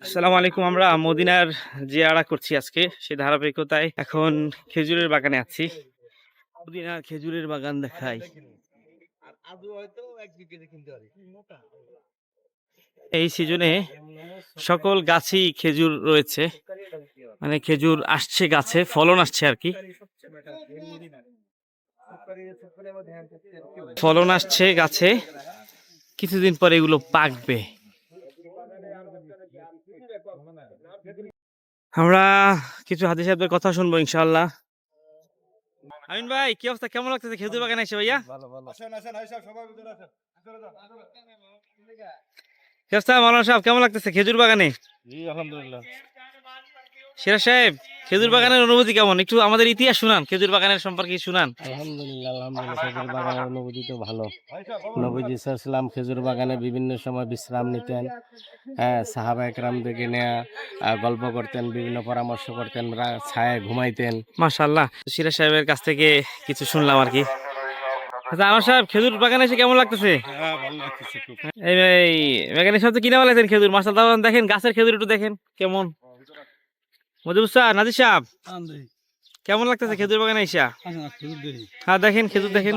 আসসালামু আলাইকুম। আমরা মদিনার জিয়ারা করছি আজকে, সেই ধারাবাহিকতায় এখন খেজুরের বাগানে আছি। মদিনার খেজুরের বাগান দেখাই। এই সিজনে সকল গাছই খেজুর রয়েছে, মানে খেজুর আসছে গাছে, ফলন আসছে আর কি। ফলন আসছে গাছে, কিছুদিন পরে এগুলো পাকবে। আমরা কিছু হাদিস সাহেবদের কথা শুনবো ইনশাআল্লাহ। আমিন ভাই, কি অবস্থা? কেমন লাগতেছে খেজুর বাগানে এসে ভাইয়া? কি অবস্থা মাওলানা সাহেব, কেমন লাগতেছে খেজুর বাগানে? জি আলহামদুলিল্লাহ। সিরাজ সাহেব, খেজুর বাগানের অনুভূতি কেমন? একটু আমাদের ইতিহাস শুনান, খেজুর বাগানের সম্পর্কে শুনান। আলহামদুলিল্লাহ খেজুর বাগানের অনুভূতি তো ভালো। নবীজি সাল্লাল্লাহু খেজুর বাগানে বিভিন্ন সময় বিশ্রাম নিতেন। হ্যাঁ, সাহাবা একরামদেরকে নিয়ে গল্প করতেন, বিভিন্ন পরামর্শ করতেন, ছায়ায় ঘুমাইতেন। মাশাআল্লাহ, সিরাজ সাহেবের কাছ থেকে কিছু শুনলাম আর কি। আচ্ছা আনোয়ার সাহেব, খেজুর বাগানে এসে কেমন লাগতেছে? হ্যাঁ, ভালো লাগতেছে খুব। এই এই বাগানের সাথে কিনে বলেছেন খেজুর, মাশাআল্লাহ দেখেন গাছের খেজুর একটু দেখেন কেমন। মজিবুর স্যার, নাজির সাহেব, কেমন লাগতেছে খেজুর বাগানে এসে? হ্যাঁ দেখেন খেজুর দেখেন।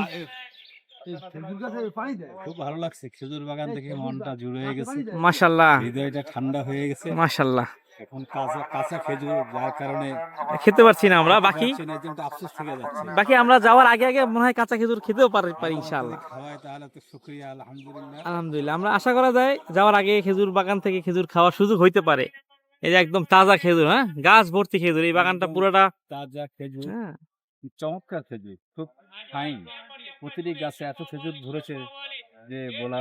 খুব ভালো লাগছে, খেজুর বাগান দেখে মনটা জুড়ে হয়ে গেছে, মাশাআল্লাহ হৃদয়টা ঠান্ডা হয়ে গেছে। মাশাআল্লাহ। এখন কাঁচা কাঁচা খেজুর যার কারণে খেতে পারছি না আমরা, বাকি পাচ্ছি না, যেটা আফসোস থেকে যাচ্ছে। বাকি আমরা যাওয়ার আগে আগে মনে হয় কাঁচা খেজুর খেতেও পারি ইনশাআল্লাহ। খাওয়ায় তাহলে তো শুকরিয়া, আলহামদুলিল্লাহ। আলহামদুলিল্লাহ, আমরা আশা করা যায় যাওয়ার আগে খেজুর বাগান থেকে খেজুর খাওয়ার সুযোগ হইতে পারে। এই যে একদম তাজা খেজুর, হ্যাঁ গাছ ভর্তি খেজুর, এই বাগানটা একদম পুরোটা। তাজা খেজুর, হ্যাঁ চমৎকার খেজুর, খুব ফাইন। প্রতিটি গাছে এত খেজুর ধরেছে যে বলা